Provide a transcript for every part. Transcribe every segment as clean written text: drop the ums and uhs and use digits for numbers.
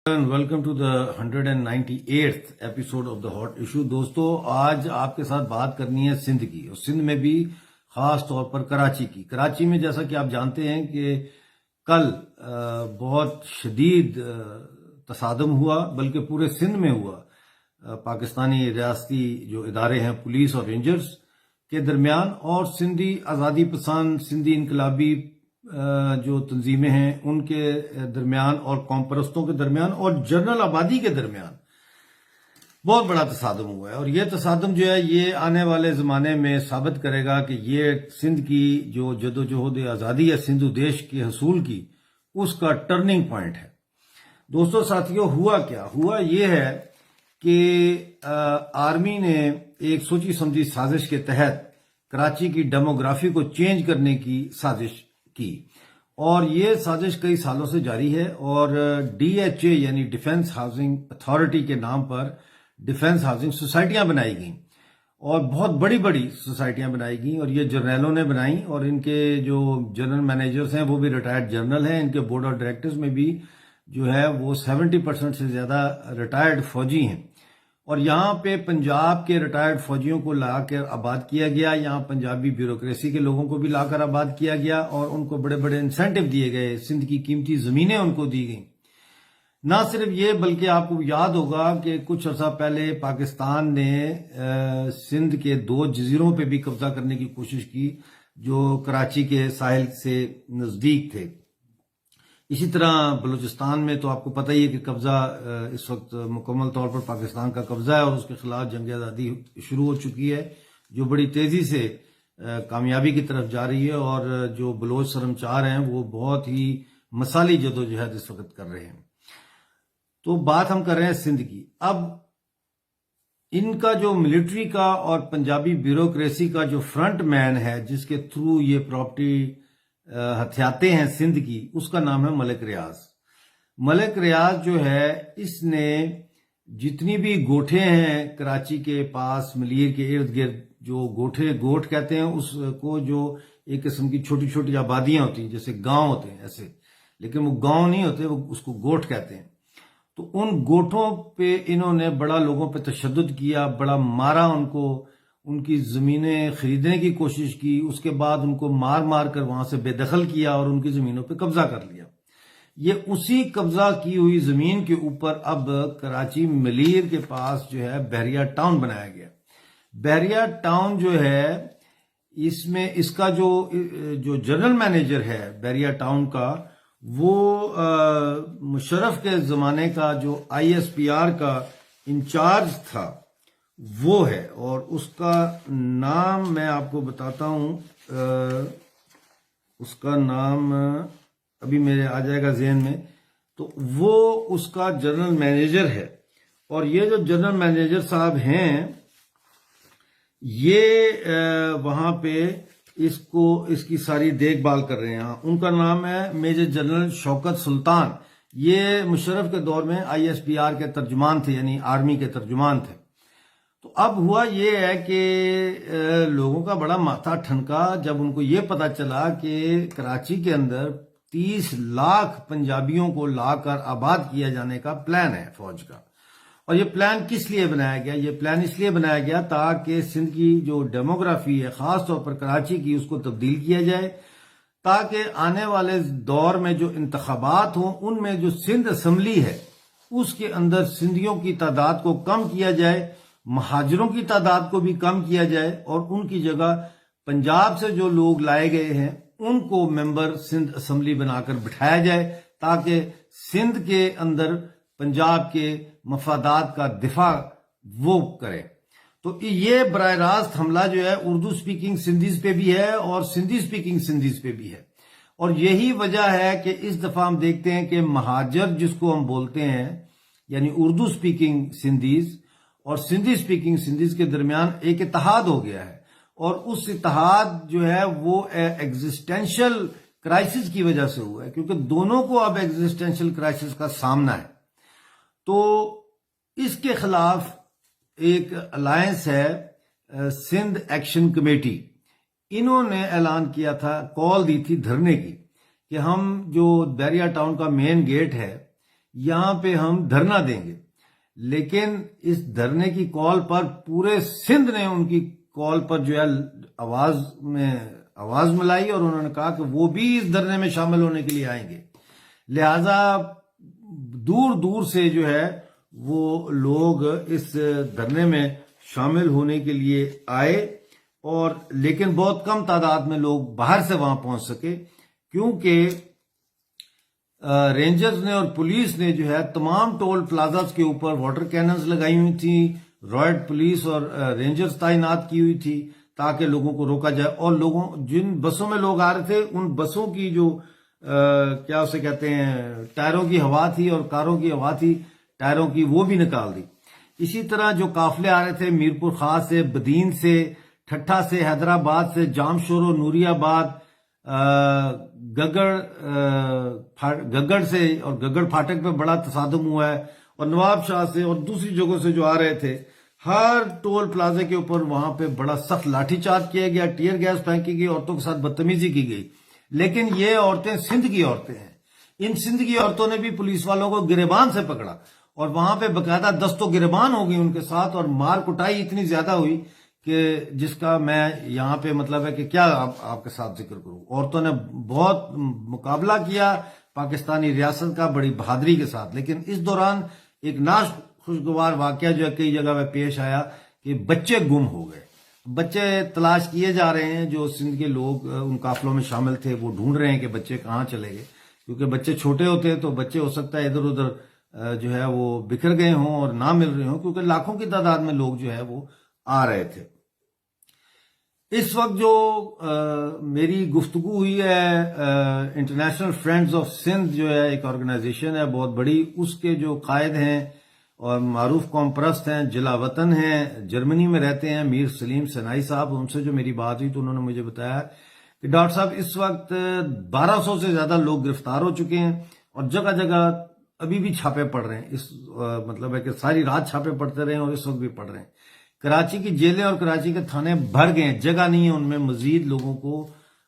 Welcome to the 198th episode of the hot issue. دوستو, آج آپ کے ساتھ بات کرنی ہے سندھ کی, اور سندھ میں بھی خاص طور پر کراچی کی. کراچی میں جیسا کہ آپ جانتے ہیں کہ کل بہت شدید تصادم ہوا, بلکہ پورے سندھ میں ہوا, پاکستانی ریاستی جو ادارے ہیں پولیس اور رینجرز کے درمیان اور سندھی آزادی پسند سندھی انقلابی جو تنظیمیں ہیں ان کے درمیان اور قوم پرستوں کے درمیان اور جنرل آبادی کے درمیان بہت بڑا تصادم ہوا ہے. اور یہ تصادم جو ہے یہ آنے والے زمانے میں ثابت کرے گا کہ یہ سندھ کی جو جدوجہد آزادی ہے سندھ دیش کے حصول کی, اس کا ٹرننگ پوائنٹ ہے. دوستو ساتھیوں, ہوا کیا؟ ہوا یہ ہے کہ آرمی نے ایک سوچی سمجھی سازش کے تحت کراچی کی ڈیموگرافی کو چینج کرنے کی سازش کی, اور یہ سازش کئی سالوں سے جاری ہے. اور ڈی ایچ اے یعنی ڈیفنس ہاؤسنگ اتھارٹی کے نام پر ڈیفنس ہاؤسنگ سوسائٹیاں بنائی گئیں, اور بہت بڑی بڑی سوسائٹیاں بنائی گئیں, اور یہ جرنیلوں نے بنائیں, اور ان کے جو جنرل مینیجرز ہیں وہ بھی ریٹائرڈ جنرل ہیں. ان کے بورڈ آف ڈائریکٹرز میں بھی جو ہے وہ 70% سے زیادہ ریٹائرڈ فوجی ہیں. اور یہاں پہ پنجاب کے ریٹائرڈ فوجیوں کو لا کر آباد کیا گیا, یہاں پنجابی بیوروکریسی کے لوگوں کو بھی لا کر آباد کیا گیا, اور ان کو بڑے بڑے انسینٹو دیے گئے, سندھ کی قیمتی زمینیں ان کو دی گئیں. نہ صرف یہ بلکہ آپ کو یاد ہوگا کہ کچھ عرصہ پہلے پاکستان نے سندھ کے 2 جزیروں پہ بھی قبضہ کرنے کی کوشش کی جو کراچی کے ساحل سے نزدیک تھے. اسی طرح بلوچستان میں تو آپ کو پتہ ہی ہے کہ قبضہ اس وقت مکمل طور پر پاکستان کا قبضہ ہے, اور اس کے خلاف جنگ آزادی شروع ہو چکی ہے جو بڑی تیزی سے کامیابی کی طرف جا رہی ہے. اور جو بلوچ سرمچار ہیں وہ بہت ہی مثالی جدوجہد اس وقت کر رہے ہیں. تو بات ہم کر رہے ہیں سندھ کی. اب ان کا جو ملٹری کا اور پنجابی بیوروکریسی کا جو فرنٹ مین ہے جس کے تھرو یہ پراپرٹی ہتھیاتے ہیں سندھ کی, اس کا نام ہے ملک ریاض. ملک ریاض جو ہے اس نے جتنی بھی گوٹھے ہیں کراچی کے پاس ملیر کے ارد گرد, جو گوٹھ کہتے ہیں اس کو, جو ایک قسم کی چھوٹی چھوٹی آبادیاں ہوتی ہیں جیسے گاؤں ہوتے ہیں ایسے, لیکن وہ گاؤں نہیں ہوتے, وہ اس کو گوٹھ کہتے ہیں. تو ان گوٹھوں پہ انہوں نے بڑا لوگوں پہ تشدد کیا, بڑا مارا ان کو, ان کی زمینیں خریدنے کی کوشش کی, اس کے بعد ان کو مار مار کر وہاں سے بے دخل کیا اور ان کی زمینوں پہ قبضہ کر لیا. یہ اسی قبضہ کی ہوئی زمین کے اوپر اب کراچی ملیر کے پاس جو ہے بحریہ ٹاؤن بنایا گیا. بحریہ ٹاؤن جو ہے اس میں اس کا جو جنرل مینیجر ہے بحریہ ٹاؤن کا, وہ مشرف کے زمانے کا جو آئی ایس پی آر کا انچارج تھا وہ ہے, اور اس کا نام میں آپ کو بتاتا ہوں, اس کا نام ابھی میرے آ جائے گا ذہن میں. تو وہ اس کا جنرل مینیجر ہے, اور یہ جو جنرل مینیجر صاحب ہیں یہ وہاں پہ اس کی ساری دیکھ بھال کر رہے ہیں. ان کا نام ہے میجر جنرل شوکت سلطان. یہ مشرف کے دور میں آئی ایس پی آر کے ترجمان تھے, یعنی آرمی کے ترجمان تھے. تو اب ہوا یہ ہے کہ لوگوں کا بڑا ماتھا ٹھنکا جب ان کو یہ پتا چلا کہ کراچی کے اندر 30 لاکھ پنجابیوں کو لا کر آباد کیا جانے کا پلان ہے فوج کا. اور یہ پلان کس لیے بنایا گیا؟ یہ پلان اس لیے بنایا گیا تاکہ سندھ کی جو ڈیموگرافی ہے خاص طور پر کراچی کی, اس کو تبدیل کیا جائے, تاکہ آنے والے دور میں جو انتخابات ہوں ان میں جو سندھ اسمبلی ہے اس کے اندر سندھیوں کی تعداد کو کم کیا جائے, مہاجروں کی تعداد کو بھی کم کیا جائے, اور ان کی جگہ پنجاب سے جو لوگ لائے گئے ہیں ان کو ممبر سندھ اسمبلی بنا کر بٹھایا جائے, تاکہ سندھ کے اندر پنجاب کے مفادات کا دفاع وہ کرے. تو یہ براہ راست حملہ جو ہے اردو سپیکنگ سندھیز پہ بھی ہے اور سندھی سپیکنگ سندھیز پہ بھی ہے. اور یہی وجہ ہے کہ اس دفعہ ہم دیکھتے ہیں کہ مہاجر جس کو ہم بولتے ہیں, یعنی اردو سپیکنگ سندھیز اور سندھی سپیکنگ سندھیز کے درمیان ایک اتحاد ہو گیا ہے, اور اس اتحاد جو ہے وہ ایگزسٹینشل کرائسس کی وجہ سے ہوا ہے, کیونکہ دونوں کو اب ایگزسٹینشل کرائسس کا سامنا ہے. تو اس کے خلاف ایک الائنس ہے سندھ ایکشن کمیٹی, انہوں نے اعلان کیا تھا, کال دی تھی دھرنے کی, کہ ہم جو بحریہ ٹاؤن کا مین گیٹ ہے یہاں پہ ہم دھرنا دیں گے. لیکن اس دھرنے کی کال پر پورے سندھ نے ان کی کال پر جو ہے آواز ملائی اور انہوں نے کہا کہ وہ بھی اس دھرنے میں شامل ہونے کے لیے آئیں گے. لہذا دور دور سے جو ہے وہ لوگ اس دھرنے میں شامل ہونے کے لیے آئے، اور لیکن بہت کم تعداد میں لوگ باہر سے وہاں پہنچ سکے، کیونکہ رینجرز نے اور پولیس نے جو ہے تمام ٹول پلازاز کے اوپر واٹر کیننز لگائی ہوئی تھی، رائٹ پولیس اور رینجرز تعینات کی ہوئی تھی تاکہ لوگوں کو روکا جائے. اور جن بسوں میں لوگ آ رہے تھے ان بسوں کی جو کیا اسے کہتے ہیں ٹائروں کی ہوا تھی اور کاروں کی ہوا تھی ٹائروں کی، وہ بھی نکال دی. اسی طرح جو قافلے آ رہے تھے میرپور خاص سے، بدین سے، ٹھٹھا سے، حیدرآباد سے، جامشورو، نوری آباد، گگڑ سے، اور گگڑ پھاٹک پہ بڑا تصادم ہوا ہے، اور نواب شاہ سے اور دوسری جگہوں سے جو آ رہے تھے، ہر ٹول پلازے کے اوپر وہاں پہ بڑا سخت لاٹھی چارج کیا گیا، ٹیئر گیس پھینکی گئی، عورتوں کے ساتھ بدتمیزی کی گئی. لیکن یہ عورتیں سندھ کی عورتیں ہیں. ان سندھ کی عورتوں نے بھی پولیس والوں کو گریبان سے پکڑا اور وہاں پہ باقاعدہ دست و گریبان ہو گئی ان کے ساتھ، اور مار کٹائی اتنی زیادہ ہوئی کہ جس کا میں یہاں پہ مطلب ہے کہ کیا آپ کے ساتھ ذکر کروں. عورتوں نے بہت مقابلہ کیا پاکستانی ریاست کا بڑی بہادری کے ساتھ. لیکن اس دوران ایک ناخوشگوار واقعہ جو ہے کئی جگہ پہ پیش آیا کہ بچے گم ہو گئے. بچے تلاش کیے جا رہے ہیں، جو سندھ کے لوگ ان قافلوں میں شامل تھے وہ ڈھونڈ رہے ہیں کہ بچے کہاں چلے گئے، کیونکہ بچے چھوٹے ہوتے ہیں تو بچے ہو سکتا ہے ادھر ادھر جو ہے وہ بکھر گئے ہوں اور نہ مل رہے ہوں، کیونکہ لاکھوں کی تعداد میں لوگ جو ہے وہ آ رہے تھے. اس وقت جو میری گفتگو ہوئی ہے انٹرنیشنل فرینڈز آف سندھ جو ہے ایک آرگنائزیشن ہے بہت بڑی، اس کے جو قائد ہیں اور معروف قوم پرست ہیں، جلا وطن ہیں، جرمنی میں رہتے ہیں، میر سلیم سنائی صاحب، ان سے جو میری بات ہوئی تو انہوں نے مجھے بتایا کہ ڈاکٹر صاحب اس وقت 1200 سے زیادہ لوگ گرفتار ہو چکے ہیں اور جگہ جگہ ابھی بھی چھاپے پڑ رہے ہیں. اس مطلب ہے کہ ساری رات چھاپے پڑتے رہے ہیں اور اس وقت بھی پڑ رہے ہیں. کراچی کی جیلیں اور کراچی کے تھانے بھر گئے ہیں، جگہ نہیں ہے ان میں مزید لوگوں کو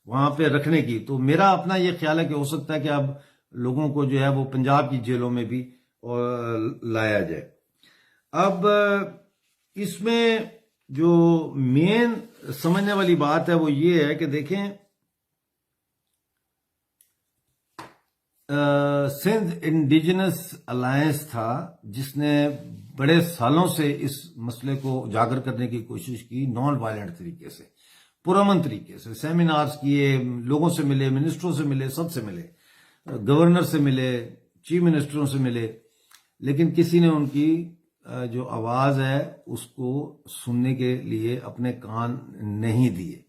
وہاں پہ رکھنے کی. تو میرا اپنا یہ خیال ہے کہ ہو سکتا ہے کہ اب لوگوں کو جو ہے وہ پنجاب کی جیلوں میں بھی لایا جائے. اب اس میں جو مین سمجھنے والی بات ہے وہ یہ ہے کہ دیکھیں سندھ انڈیجنس الائنس تھا جس نے بڑے سالوں سے اس مسئلے کو اجاگر کرنے کی کوشش کی، نان وائلنٹ طریقے سے، پرامن طریقے سے، سیمینارز کیے، لوگوں سے ملے، منسٹروں سے ملے، سب سے ملے، گورنر سے ملے، چیف منسٹروں سے ملے، لیکن کسی نے ان کی جو آواز ہے اس کو سننے کے لیے اپنے کان نہیں دیے.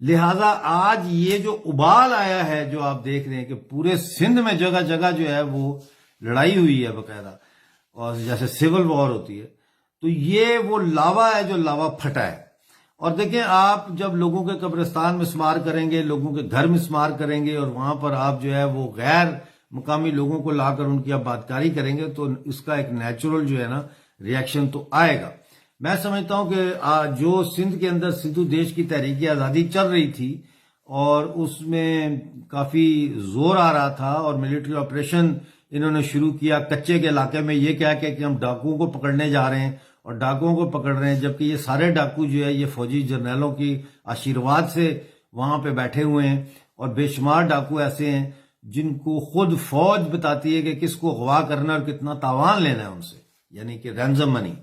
لہذا آج یہ جو ابال آیا ہے جو آپ دیکھ رہے ہیں کہ پورے سندھ میں جگہ جگہ جو ہے وہ لڑائی ہوئی ہے باقاعدہ، اور جیسے سول وار ہوتی ہے، تو یہ وہ لاوا ہے جو لاوا پھٹا ہے. اور دیکھیں آپ جب لوگوں کے قبرستان مسمار کریں گے، لوگوں کے گھر مسمار کریں گے اور وہاں پر آپ جو ہے وہ غیر مقامی لوگوں کو لا کر ان کی آبادکاری کریں گے تو اس کا ایک نیچرل جو ہے نا ریاکشن تو آئے گا. میں سمجھتا ہوں کہ جو سندھ کے اندر سندھو دیش کی تحریک آزادی چل رہی تھی اور اس میں کافی زور آ رہا تھا اور ملٹری آپریشن انہوں نے شروع کیا کچے کے علاقے میں، یہ کہہ کے کہ ہم ڈاکوؤں کو پکڑنے جا رہے ہیں اور ڈاکوؤں کو پکڑ رہے ہیں، جبکہ یہ سارے ڈاکو جو ہے یہ فوجی جرنیلوں کی آشیرواد سے وہاں پہ بیٹھے ہوئے ہیں. اور بے شمار ڈاکو ایسے ہیں جن کو خود فوج بتاتی ہے کہ کس کو اغوا کرنا اور کتنا تاوان لینا ہے ان سے، یعنی کہ رینزم منی.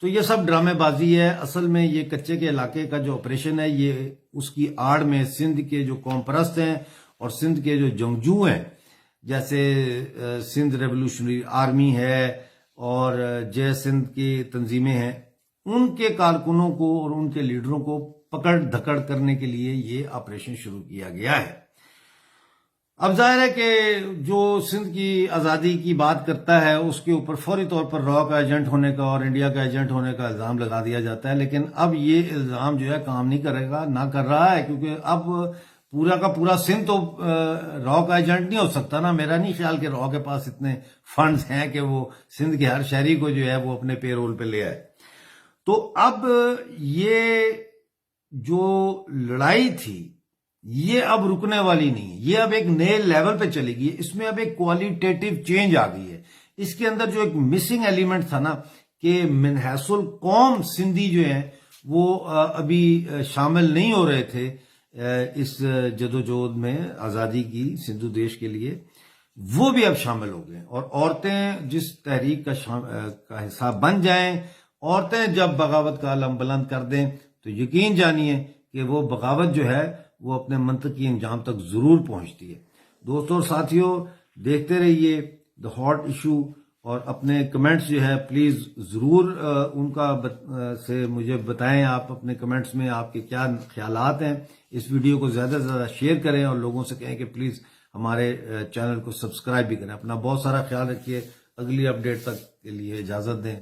تو یہ سب ڈرامے بازی ہے. اصل میں یہ کچے کے علاقے کا جو آپریشن ہے یہ اس کی آڑ میں سندھ کے جو قوم پرست ہیں اور سندھ کے جو جنگجو ہیں، جیسے سندھ ریولوشنری آرمی ہے اور جے سندھ کی تنظیمیں ہیں، ان کے کارکنوں کو اور ان کے لیڈروں کو پکڑ دھکڑ کرنے کے لیے یہ آپریشن شروع کیا گیا ہے. اب ظاہر ہے کہ جو سندھ کی آزادی کی بات کرتا ہے اس کے اوپر فوری طور پر را کا ایجنٹ ہونے کا اور انڈیا کا ایجنٹ ہونے کا الزام لگا دیا جاتا ہے، لیکن اب یہ الزام جو ہے کام نہیں کرے گا، نہ کر رہا ہے، کیونکہ اب پورا کا پورا سندھ تو را کا ایجنٹ نہیں ہو سکتا نا. میرا نہیں خیال کہ را کے پاس اتنے فنڈز ہیں کہ وہ سندھ کے ہر شہری کو جو ہے وہ اپنے پے رول پہ لے آئے. تو اب یہ جو لڑائی تھی یہ اب رکنے والی نہیں ہے، یہ اب ایک نئے لیول پہ چلے گی. اس میں اب ایک کوالٹیٹیو چینج آ گئی ہے، اس کے اندر جو ایک مسنگ ایلیمنٹ تھا نا کہ من حیث القوم سندھی جو ہیں وہ ابھی شامل نہیں ہو رہے تھے اس جدوجہد میں آزادی کی سندھو دیش کے لیے، وہ بھی اب شامل ہو گئے، اور عورتیں جس تحریک کا حصہ بن جائیں، عورتیں جب بغاوت کا علم بلند کر دیں تو یقین جانیے کہ وہ بغاوت جو ہے وہ اپنے منطقی انجام تک ضرور پہنچتی ہے۔ دوستوں اور ساتھیوں، دیکھتے رہیے دا ہاٹ ایشو، اور اپنے کمنٹس جو ہے پلیز ضرور ان کا سے مجھے بتائیں، آپ اپنے کمنٹس میں آپ کے کیا خیالات ہیں۔ اس ویڈیو کو زیادہ سے زیادہ شیئر کریں اور لوگوں سے کہیں کہ پلیز ہمارے چینل کو سبسکرائب بھی کریں۔ اپنا بہت سارا خیال رکھیے، اگلی اپڈیٹ تک کے لیے اجازت دیں۔